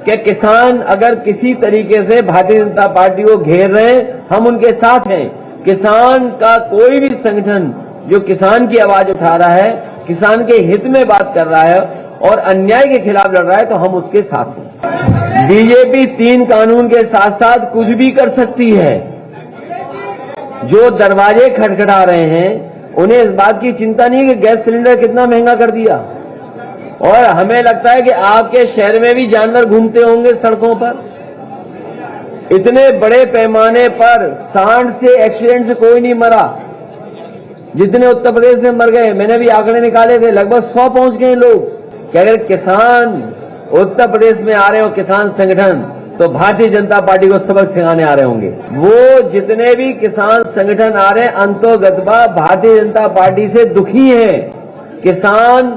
कि किसान अगर किसी तरीके से भारतीय जनता पार्टी को घेर रहे हैं, हम उनके साथ हैं। किसान का कोई भी संगठन जो किसान की आवाज उठा रहा है, किसान के हित में बात कर रहा है और अन्याय के खिलाफ लड़ रहा है, तो हम उसके साथ हैं। बीजेपी 3 कानून के साथ साथ कुछ भी कर सकती है। जो दरवाजे खटखटा रहे हैं, उन्हें इस बात की चिंता नहीं कि गैस सिलेंडर कितना महंगा कर दिया। और हमें लगता है कि आपके शहर में भी जानवर घूमते होंगे सड़कों पर। इतने बड़े पैमाने पर सांड से एक्सीडेंट से कोई नहीं मरा जितने उत्तर प्रदेश में मर गए। मैंने भी आंकड़े निकाले थे, लगभग 100 पहुंच गए लोग। कि अगर किसान उत्तर प्रदेश में आ रहे हो, किसान संगठन, तो भारतीय जनता पार्टी को सबक सिखाने आ रहे होंगे। वो जितने भी किसान संगठन आ रहे हैं, अंतोगतवा भारतीय जनता पार्टी से दुखी हैं। किसान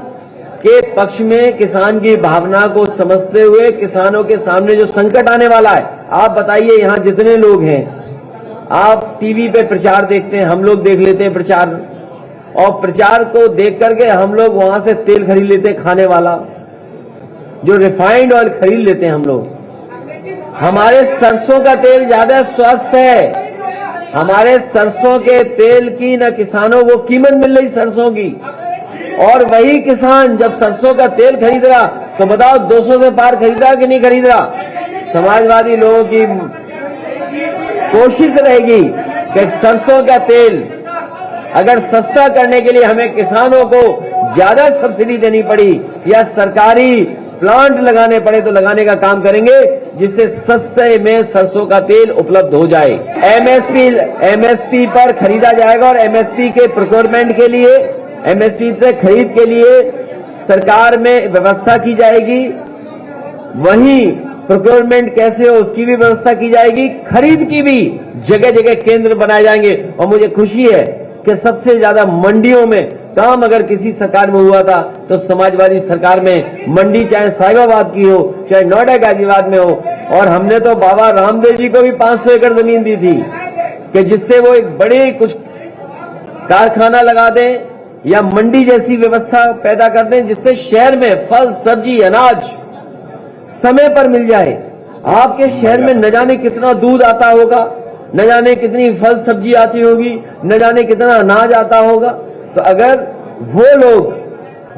के पक्ष में, किसान की भावना को समझते हुए, किसानों के सामने जो संकट आने वाला है, आप बताइए यहाँ जितने लोग हैं, आप टीवी पे प्रचार देखते हैं, हम लोग देख लेते हैं प्रचार, और प्रचार को देख करके हम लोग वहां से तेल खरीद लेते हैं खाने वाला, जो रिफाइंड ऑयल खरीद लेते हैं हम लोग। हमारे सरसों का तेल ज्यादा स्वस्थ है। हमारे सरसों के तेल की न किसानों को कीमत मिल रही सरसों की, और वही किसान जब सरसों का तेल खरीद रहा, तो बताओ 200 से पार खरीद रहा कि नहीं खरीद रहा? समाजवादी लोगों की कोशिश रहेगी कि सरसों का तेल अगर सस्ता करने के लिए हमें किसानों को ज्यादा सब्सिडी देनी पड़ी या सरकारी प्लांट लगाने पड़े, तो लगाने का काम करेंगे, जिससे सस्ते में सरसों का तेल उपलब्ध हो जाए। एमएसपी पर खरीदा जाएगा, और एमएसपी के प्रोक्योरमेंट के लिए, एमएसपी से खरीद के लिए सरकार में व्यवस्था की जाएगी। वहीं प्रोक्योरमेंट कैसे हो उसकी भी व्यवस्था की जाएगी। खरीद की भी जगह जगह केंद्र बनाए जाएंगे। और मुझे खुशी है कि सबसे ज्यादा मंडियों में काम अगर किसी सरकार में हुआ था, तो समाजवादी सरकार में मंडी चाहे साहिबाबाद की हो, चाहे नोएडा गाजियाबाद में हो। और हमने तो बाबा रामदेव जी को भी 500 एकड़ जमीन दी थी कि जिससे वो एक बड़े कुछ कारखाना लगा दें या मंडी जैसी व्यवस्था पैदा कर दें, जिससे शहर में फल, सब्जी, अनाज समय पर मिल जाए। आपके शहर में न जाने कितना दूध आता होगा, न जाने कितनी फल सब्जी आती होगी, न जाने कितना अनाज आता होगा। तो अगर वो लोग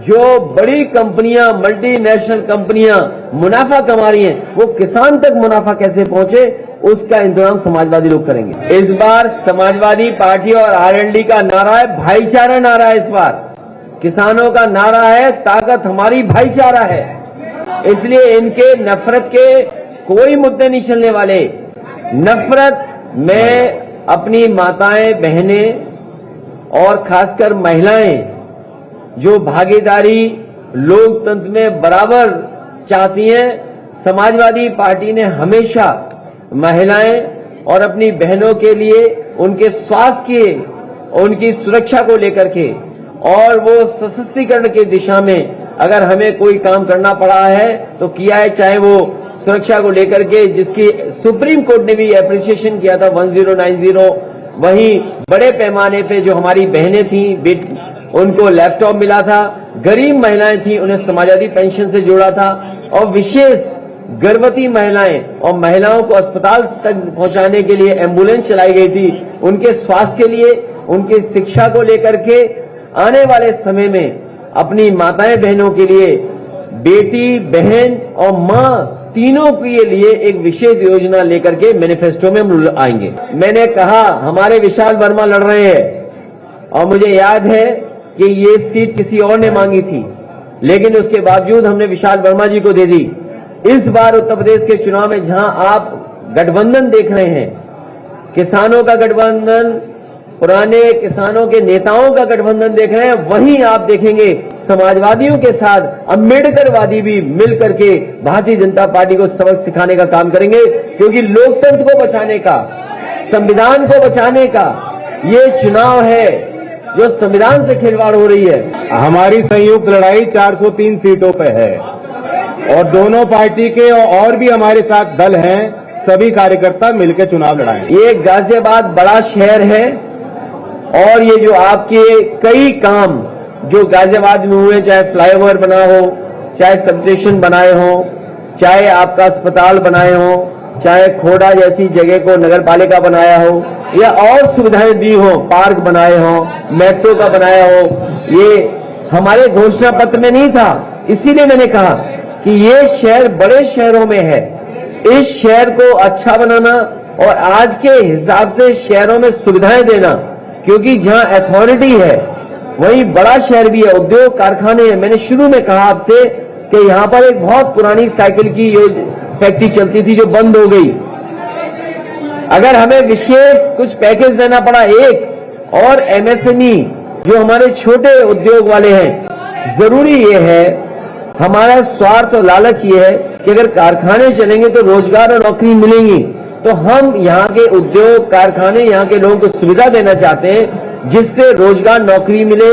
जो बड़ी कंपनियां, मल्टीनेशनल कंपनियां मुनाफा कमा रही हैं, वो किसान तक मुनाफा कैसे पहुंचे, उसका इंतजाम समाजवादी लोग करेंगे। इस बार समाजवादी पार्टी और आरएलडी का नारा है भाईचारा नारा है। इस बार किसानों का नारा है ताकत हमारी भाईचारा है। इसलिए इनके नफरत के कोई मुद्दे नहीं चलने वाले। नफरत में अपनी माताएं, बहनें और खासकर महिलाएं जो भागीदारी लोकतंत्र में बराबर चाहती हैं, समाजवादी पार्टी ने हमेशा महिलाएं और अपनी बहनों के लिए, उनके स्वास्थ्य के, उनकी सुरक्षा को लेकर के, और वो सशक्तिकरण की दिशा में अगर हमें कोई काम करना पड़ा है तो किया है, चाहे वो सुरक्षा को लेकर के, जिसकी सुप्रीम कोर्ट ने भी एप्रिसिएशन किया था 1090। वहीं बड़े पैमाने पे जो हमारी बहनें थीं, उनको लैपटॉप मिला था। गरीब महिलाएं थीं, उन्हें समाजवादी पेंशन से जोड़ा था। और विशेष गर्भवती महिलाएं और महिलाओं को अस्पताल तक पहुंचाने के लिए एम्बुलेंस चलाई गई थी। उनके स्वास्थ्य के लिए, उनकी शिक्षा को लेकर के आने वाले समय में अपनी माताएं बहनों के लिए, बेटी, बहन और मां तीनों के लिए एक विशेष योजना लेकर के मैनिफेस्टो में हम आएंगे। मैंने कहा हमारे विशाल वर्मा लड़ रहे हैं, और मुझे याद है कि ये सीट किसी और ने मांगी थी, लेकिन उसके बावजूद हमने विशाल वर्मा जी को दे दी। इस बार उत्तर प्रदेश के चुनाव में जहां आप गठबंधन देख रहे हैं, किसानों का गठबंधन, पुराने किसानों के नेताओं का गठबंधन देख रहे हैं, वहीं आप देखेंगे समाजवादियों के साथ अम्बेडकरवादी भी मिल करके भारतीय जनता पार्टी को सबक सिखाने का काम करेंगे, क्योंकि लोकतंत्र को बचाने का, संविधान को बचाने का ये चुनाव है जो संविधान से खिलवाड़ हो रही है। हमारी संयुक्त लड़ाई 403 सीटों पे है और दोनों पार्टी के और भी हमारे साथ दल हैं, सभी कार्यकर्ता मिलकर चुनाव लड़ाएंगे। ये गाजियाबाद बड़ा शहर है और ये जो आपके कई काम जो गाजियाबाद में हुए, चाहे फ्लाईओवर बना हो, चाहे सब स्टेशन बनाए हो, चाहे आपका अस्पताल बनाए हो, चाहे खोड़ा जैसी जगह को नगर पालिका बनाया हो या और सुविधाएं दी हो, पार्क बनाए हो, मेट्रो का बनाया हो, ये हमारे घोषणा पत्र में नहीं था। इसीलिए मैंने कहा कि ये शहर बड़े शहरों में है, इस शहर को अच्छा बनाना और आज के हिसाब से शहरों में सुविधाएं देना, क्योंकि जहां अथॉरिटी है वहीं बड़ा शहर भी है, उद्योग कारखाने हैं। मैंने शुरू में कहा आपसे कि यहां पर एक बहुत पुरानी साइकिल की फैक्ट्री चलती थी जो बंद हो गई। अगर हमें विशेष कुछ पैकेज देना पड़ा एक और एमएसएमई जो हमारे छोटे उद्योग वाले हैं, जरूरी ये है, हमारा स्वार्थ और लालच ये है कि अगर कारखाने चलेंगे तो रोजगार और नौकरी मिलेंगी, तो हम यहाँ के उद्योग कारखाने, यहाँ के लोगों को सुविधा देना चाहते हैं जिससे रोजगार नौकरी मिले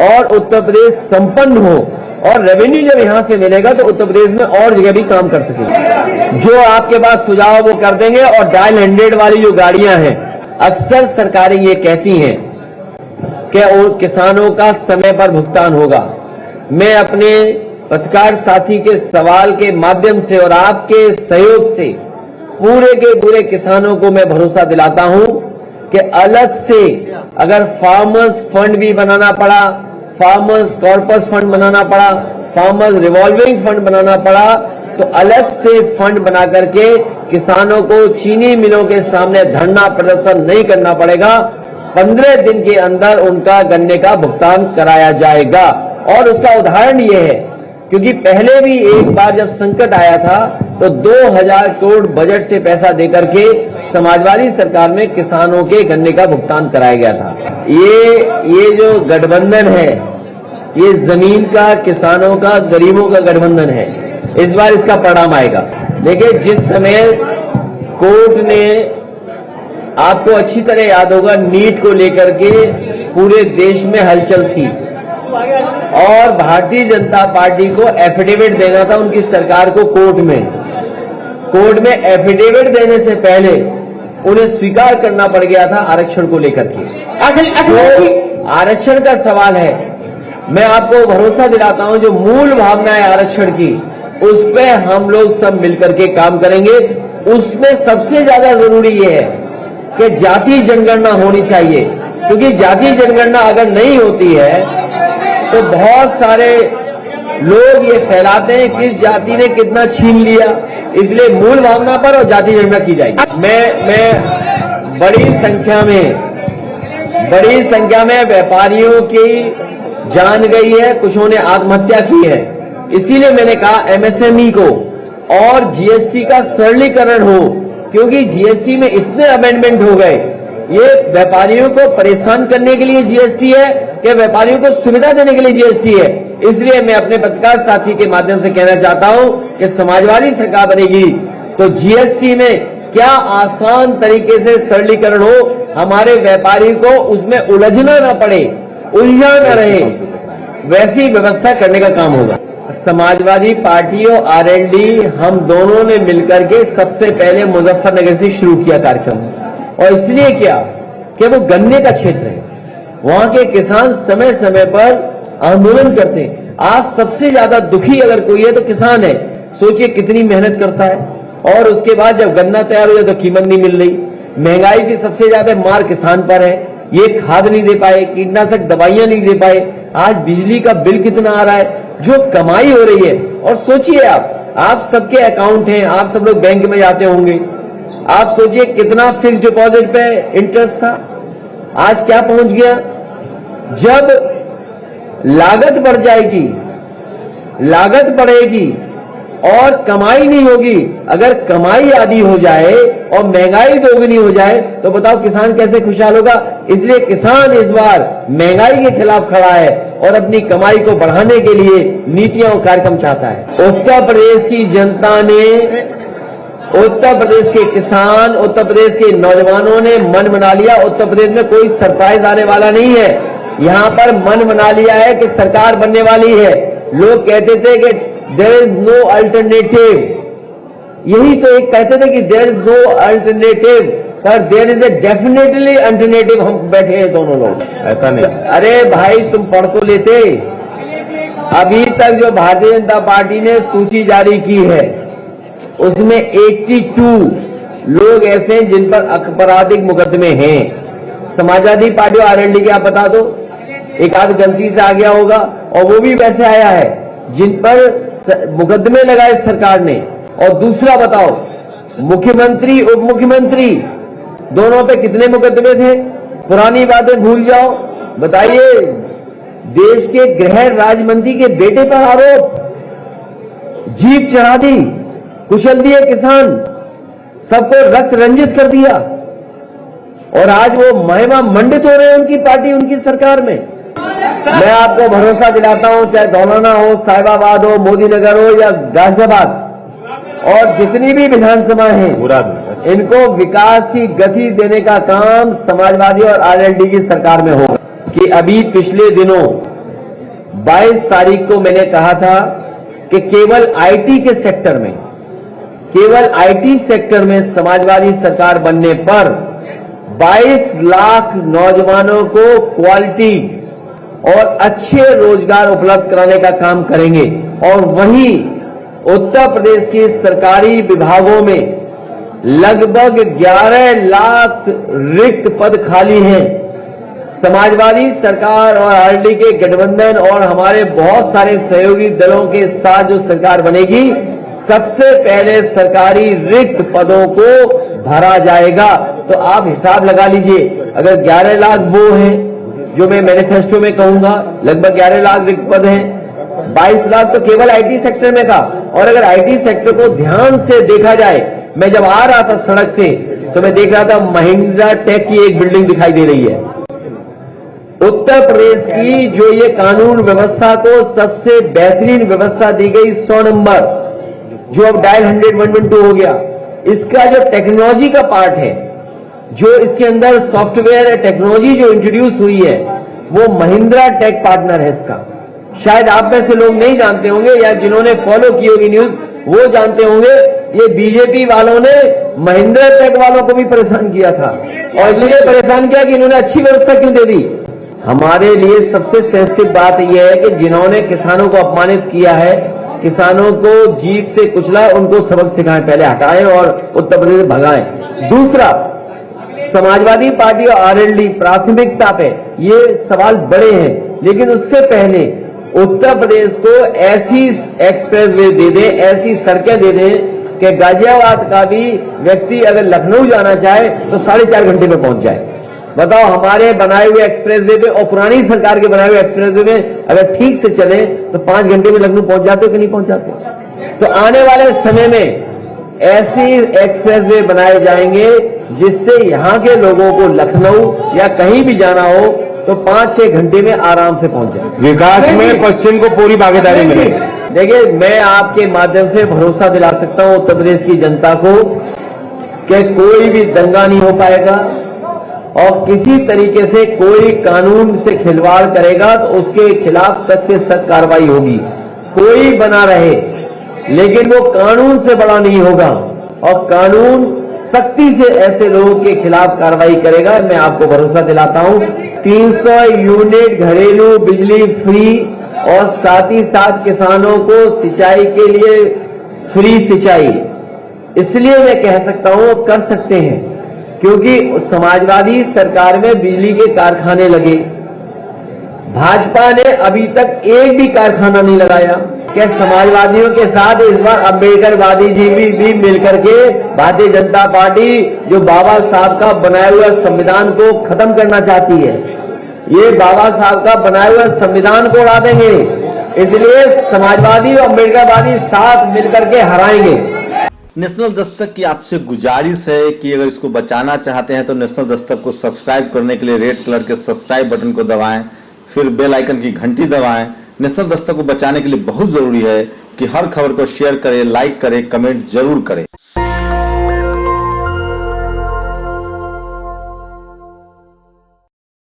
और उत्तर प्रदेश संपन्न हो, और रेवेन्यू जब यहां से मिलेगा तो उत्तर प्रदेश में और जगह भी काम कर सकेंगे। जो आपके पास सुझाव वो कर देंगे। और डायल 100 वाली जो गाड़ियां हैं, अक्सर सरकारें ये कहती हैं कि किसानों का समय पर भुगतान होगा। मैं अपने पत्रकार साथी के सवाल के माध्यम से और आपके सहयोग से पूरे के पूरे किसानों को मैं भरोसा दिलाता हूं कि अलग से अगर फार्मर्स फंड भी बनाना पड़ा, फार्मर्स कॉर्पस फंड बनाना पड़ा, फार्मर्स रिवॉल्विंग फंड बनाना पड़ा, तो अलग से फंड बना करके किसानों को चीनी मिलों के सामने धरना प्रदर्शन नहीं करना पड़ेगा। 15 दिन के अंदर उनका गन्ने का भुगतान कराया जाएगा। और उसका उदाहरण ये है, क्योंकि पहले भी एक बार जब संकट आया था तो 2000 करोड़ बजट से पैसा देकर के समाजवादी सरकार में किसानों के गन्ने का भुगतान कराया गया था। ये जो गठबंधन है, ये जमीन का, किसानों का, गरीबों का गठबंधन है। इस बार इसका परिणाम आएगा। देखिए, जिस समय कोर्ट ने, आपको अच्छी तरह याद होगा, नीट को लेकर के पूरे देश में हलचल थी और भारतीय जनता पार्टी को एफिडेविट देना था उनकी सरकार को कोर्ट में एफिडेविट देने से पहले उन्हें स्वीकार करना पड़ गया था आरक्षण को लेकर के। जो आरक्षण का सवाल है, मैं आपको भरोसा दिलाता हूं, जो मूल भावना है आरक्षण की, उस पे हम लोग सब मिलकर के काम करेंगे। उसमें सबसे ज्यादा जरूरी ये है कि जाति जनगणना होनी चाहिए, क्योंकि जाति जनगणना अगर नहीं होती है तो बहुत सारे लोग ये फैलाते हैं किस जाति ने कितना छीन लिया। इसलिए मूल भावना पर और जाति जनगणना की जाएगी। मैं बड़ी संख्या में व्यापारियों की जान गई है, कुछों ने आत्महत्या की है। इसीलिए मैंने कहा एमएसएमई को और जीएसटी का सरलीकरण हो, क्योंकि जीएसटी में इतने अमेंडमेंट हो गए। ये व्यापारियों को परेशान करने के लिए जीएसटी है कि व्यापारियों को सुविधा देने के लिए जीएसटी है। इसलिए मैं अपने पत्रकार साथी के माध्यम से कहना चाहता हूं कि समाजवादी सरकार बनेगी तो जीएसटी में क्या आसान तरीके से सरलीकरण हो, हमारे व्यापारी को उसमें उलझना न पड़े, उलझा न रहे, वैसी व्यवस्था करने का काम होगा। समाजवादी पार्टी और आरएलडी हम दोनों ने मिलकर के सबसे पहले मुजफ्फरनगर से शुरू किया कार्यक्रम। और इसलिए क्या कि वो गन्ने का क्षेत्र है, वहां के किसान समय समय पर आंदोलन करते हैं। आज सबसे ज्यादा दुखी अगर कोई है तो किसान है। सोचिए कितनी मेहनत करता है और उसके बाद जब गन्ना तैयार हो जाए तो कीमत नहीं मिल रही। महंगाई की सबसे ज्यादा मार किसान पर है। ये खाद नहीं दे पाए, कीटनाशक दवाइयां नहीं दे पाए, आज बिजली का बिल कितना आ रहा है, जो कमाई हो रही है। और सोचिए आप सबके अकाउंट हैं, आप सब लोग बैंक में जाते होंगे, आप सोचिए कितना फिक्स डिपॉजिट पे इंटरेस्ट था, आज क्या पहुंच गया। जब लागत बढ़ जाएगी, लागत बढ़ेगी और कमाई नहीं होगी। अगर कमाई आधी हो जाए और महंगाई दोगुनी हो जाए तो बताओ किसान कैसे खुशहाल होगा। इसलिए किसान इस बार महंगाई के खिलाफ खड़ा है और अपनी कमाई को बढ़ाने के लिए नीतियां और कार्यक्रम चाहता है। उत्तर प्रदेश की जनता ने, उत्तर प्रदेश के किसान, उत्तर प्रदेश के नौजवानों ने मन बना लिया। उत्तर प्रदेश में कोई सरप्राइज आने वाला नहीं है। यहां पर मन बना लिया है कि सरकार बनने वाली है। लोग कहते थे कि देयर इज नो अल्टरनेटिव, यही तो एक कहते थे कि देयर इज नो अल्टरनेटिव, पर there is a definitely alternative. हम बैठे हैं दोनों लोग, ऐसा नहीं। अरे भाई तुम पढ़ तो लेते। अभी तक जो भारतीय जनता पार्टी ने सूची जारी की है उसमें 82 लोग ऐसे हैं जिन पर आपराधिक मुकदमे हैं। समाजवादी पार्टी और आरएलडी के आप बता दो, एक आध गलती से आ गया होगा और वो भी वैसे आया है जिन पर मुकदमे लगाए सरकार ने। और दूसरा बताओ, मुख्यमंत्री उप मुख्यमंत्री दोनों पे कितने मुकदमे थे? पुरानी बातें भूल जाओ, बताइए। देश के गृह राज्य मंत्री के बेटे पर आरोप, जीप चढ़ा दी, कुचल दिए किसान, सबको रक्त रंजित कर दिया और आज वो महिमा मंडित हो रहे हैं उनकी पार्टी, उनकी सरकार में। मैं आपको भरोसा दिलाता हूं, चाहे धौलाना हो, साहिबाबाद हो, मोदी नगर हो या गाजियाबाद और जितनी भी विधानसभा हैं, इनको विकास की गति देने का काम समाजवादी और आरएलडी की सरकार में होगा। कि अभी पिछले दिनों 22 तारीख को मैंने कहा था कि केवल आईटी के सेक्टर में, केवल आईटी सेक्टर में समाजवादी सरकार बनने पर 22 लाख नौजवानों को क्वालिटी और अच्छे रोजगार उपलब्ध कराने का काम करेंगे। और वहीं उत्तर प्रदेश के सरकारी विभागों में लगभग 11 लाख रिक्त पद खाली हैं। समाजवादी सरकार और आरएलडी के गठबंधन और हमारे बहुत सारे सहयोगी दलों के साथ जो सरकार बनेगी, सबसे पहले सरकारी रिक्त पदों को भरा जाएगा। तो आप हिसाब लगा लीजिए, अगर 11 लाख वो हैं जो मैं मैनिफेस्टो में कहूंगा, लगभग 11 लाख रिक्त पद हैं, 22 लाख तो केवल आईटी सेक्टर में था। और अगर आईटी सेक्टर को ध्यान से देखा जाए, मैं जब आ रहा था सड़क से तो मैं देख रहा था महिंद्रा टेक की एक बिल्डिंग दिखाई दे रही है। उत्तर प्रदेश की जो ये कानून व्यवस्था को सबसे बेहतरीन व्यवस्था दी गई, 100 नंबर जो अब डायल 100-112 हो गया, इसका जो टेक्नोलॉजी का पार्ट है, जो इसके अंदर सॉफ्टवेयर टेक्नोलॉजी जो इंट्रोड्यूस हुई है, वो महिंद्रा टेक पार्टनर है इसका। शायद आप में से लोग नहीं जानते होंगे या जिन्होंने फॉलो की होगी न्यूज वो जानते होंगे, ये बीजेपी वालों ने महिंद्रा टेक वालों को भी परेशान किया था और इसलिए परेशान किया कि इन्होंने अच्छी व्यवस्था क्यों दे दी। हमारे लिए सबसे सेंसिटिव बात यह है कि जिन्होंने किसानों को अपमानित किया है, किसानों को जीप से कुचला, उनको सबक सिखाएं, पहले हटाएं और उत्तर प्रदेश से भगाएं। दूसरा, समाजवादी पार्टी और आरएलडी प्राथमिकता पे ये सवाल बड़े हैं, लेकिन उससे पहले उत्तर प्रदेश को ऐसी एक्सप्रेसवे दे दें, ऐसी सड़कें दे दें कि गाजियाबाद का भी व्यक्ति अगर लखनऊ जाना चाहे तो 4.5 घंटे में पहुंच जाए। बताओ, हमारे बनाए हुए एक्सप्रेसवे पे और पुरानी सरकार के बनाए हुए एक्सप्रेसवे में अगर ठीक से चले तो 5 घंटे में लखनऊ पहुंच जाते हो कि नहीं पहुंच जाते? तो आने वाले समय में ऐसी एक्सप्रेसवे बनाए जाएंगे जिससे यहां के लोगों को लखनऊ या कहीं भी जाना हो तो 5-6 घंटे में आराम से पहुंच जाए। विकास में पश्चिम को पूरी भागीदारी मिलेगी। देखिए, मैं आपके माध्यम से भरोसा दिला सकता हूं उत्तर प्रदेश की जनता को कि कोई भी दंगा नहीं हो पाएगा और किसी तरीके से कोई कानून से खिलवाड़ करेगा तो उसके खिलाफ सख्त से सख्त कार्रवाई होगी। कोई बना रहे लेकिन वो कानून से बड़ा नहीं होगा और कानून सख्ती से ऐसे लोगों के खिलाफ कार्रवाई करेगा। मैं आपको भरोसा दिलाता हूं 300 यूनिट घरेलू बिजली फ्री और साथ ही साथ किसानों को सिंचाई के लिए फ्री सिंचाई, इसलिए मैं कह सकता हूं कर सकते हैं क्योंकि समाजवादी सरकार में बिजली के कारखाने लगे। भाजपा ने अभी तक एक भी कारखाना नहीं लगाया। क्या समाजवादियों के साथ इस बार अम्बेडकरवादी जी भी मिलकर के भारतीय जनता पार्टी जो बाबा साहब का बनाया हुआ संविधान को खत्म करना चाहती है, ये बाबा साहब का बनाया हुआ संविधान को उड़ा देंगे। इसलिए समाजवादी और अम्बेडकरवादी साथ मिलकर के हराएंगे। नेशनल दस्तक की आपसे गुजारिश है कि अगर इसको बचाना चाहते हैं तो नेशनल दस्तक को सब्सक्राइब करने के लिए रेड कलर के सब्सक्राइब बटन को दबाएं, फिर बेल आइकन की घंटी दबाएं। नेशनल दस्तक को बचाने के लिए बहुत जरूरी है कि हर खबर को शेयर करें, लाइक करें, कमेंट जरूर करें।